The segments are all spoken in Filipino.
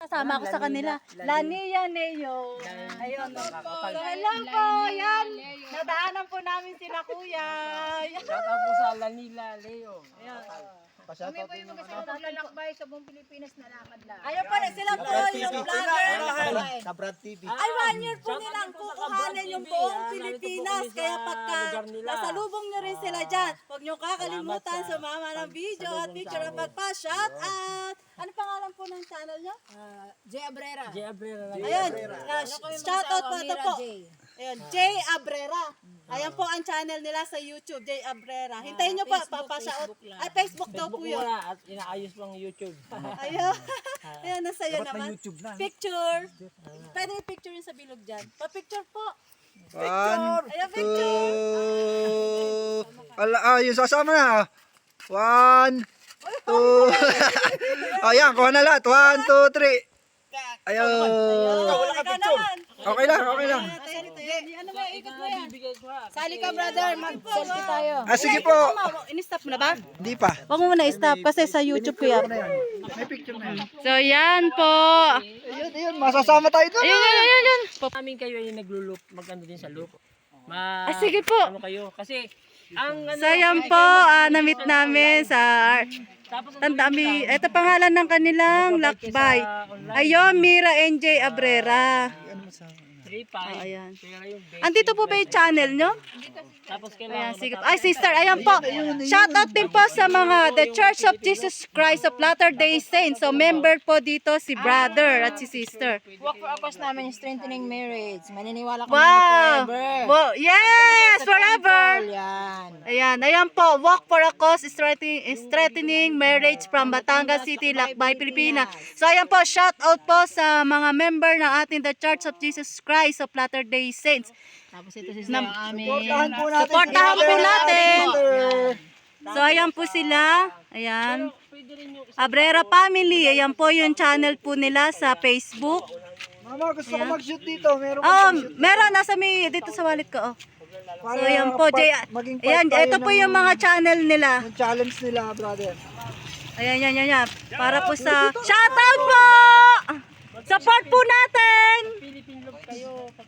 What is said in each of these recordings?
kasama ako sa kanila. Lania Neo. Ayun. So, hello po. Yan. Nadaanan po namin sila kuya. Shoutout po sa Lanila, Leo. Kami po yung mag-asawa maglalakbay sa buong Pilipinas na lakad lang. Ayun po sila po yung vlogger. Sa Brad TV. Ay, 1 year po nilang kukuhanin yung buong Pilipinas. Kaya pagka nasalubong nyo rin sila dyan, huwag nyo kakalimutan sumama ng video at picture at magpa-shout out. Ano pangalan po ng channel nyo? Jay Abrera. Jay Abrera lang. Ayun, shout out po ito po. Ayun, Jay Abrera. Ayan po ang channel nila sa YouTube, Jay Abrera. Hintayin nyo po, papashout. Ay, Facebook daw po yun. Muna at inaayos pang YouTube. Ayun. Ayun, nasa'yo naman. Picture. Pwede yung picture yun sa bilog dyan. Pa-picture po. One, Ayan, picture. yung sasama na. 1, 2. Ayan, kuha na lahat. 1, 2, 3. Ayun. Wala ka naman. Okay lang, okay lang. Ano ba, ikot mo yan? Sali ka brother, mag-selfie tayo. Sige po. In-stop mo na ba? Hindi pa. Huwag mo muna i-stop kasi sa YouTube ko yan. May picture na yan. So, yan po. Ayun, masasama tayo doon. Ayun. Namin kayo yung nagluloop, mag-ano din sa loop. Sige po. Ano kayo? Kasi, ang ano, So, yan po. Na-meet namin sa... Tandami. Ito pangalan ng kanilang lakbay. Ayun, Mira NJ Abrera. 3-5. Ayan. Pero yung base, Andito po ba yung channel nyo? tapos Ayan, kailangan sige. Ay, sister, ayan po. Shoutout din po sa mga The Church of Jesus Christ of Latter-day Saints. So, member po dito si brother at si sister. Walk for a cause namin, strengthening marriage. Maniniwala kami Wow! forever. Wow! Yes! Forever! Yan. Ayan po. Walk for a cause, strengthening marriage from Batangas City, Lakbay, Pilipinas. So, ayan po. Shoutout po sa mga member ng ating The Church of Jesus Christ of Latter-day Saints. Tapos ito si Sir Amin. Supportahan po natin. Supportahan po natin. Sister. So, ayan po sila. Ayan. Abrera Family. Ayan po yung channel po nila sa Facebook. Mama, gusto ko mag-shoot dito. Meron Oh, meron. Nasa may, dito sa wallet ko. Oh. So, ayan po. Ayan, ito po yung mga channel nila. Yung challenge nila, brother. Ayan. Para po sa... Shoutout po! Support po natin!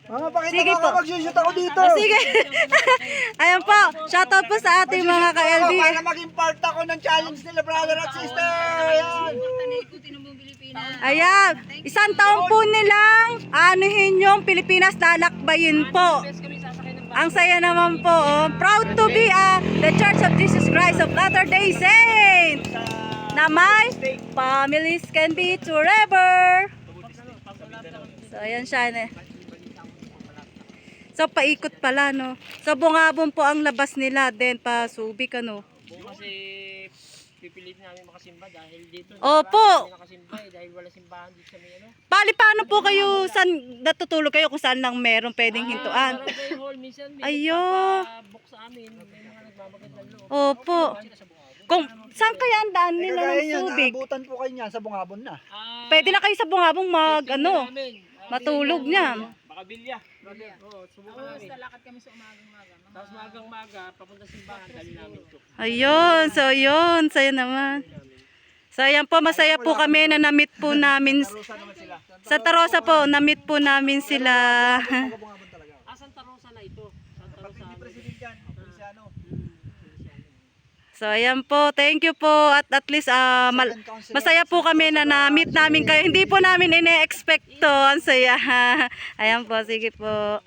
Mama, pakita Sige mo po. ako mag-shoot ako dito. Sige. Ayan po. Shoutout po sa ating mga ka-LB. Para maging part ako ng challenge nila, brother at sister. Ayan. Ayan. 1 taon po nilang anuhin yung Pilipinas, lalakbayin po. Ang saya naman po. Oh. Proud to be the Church of Jesus Christ of Latter-day Saints. Na may families can be forever. So, ayan siya. So, paikot pala, no? So, Bungabon po ang labas nila. Then, pa Subic, ano? kasi pipilit namin makasimba dahil dito. Opo. Nakasimba dahil wala simbahan dito sa may ano. Bali, paano po kayo, saan natutulog kayo kung saan lang meron pwedeng hintuan? Barangay hall, minsan may Ayun. book sa amin. May mga nagmamagandang loob. Opo. Kung, saan kaya ang daan nila Kagaya ng niyan, Subic? naabutan po kayo niyan sa Bungabon na. Pwede na kayo sa Bungabong matulog niya. Makabilya. Oo, subukan namin. Lalakad kami sa umagang-maga. Tapos magang-maga, papunta simbahan, dali namin ito. Ayun, so yun, saya naman. So ayan po, masaya po kami na na-meet po namin. Sa Tarosa po, na-meet po namin sila. Santa Rosa na ito. Santa Rosa. So ayan po, thank you po. At least masaya po kami na na-meet namin kayo. Hindi po namin ine-expect to. Ang saya. Ayan po, sige po.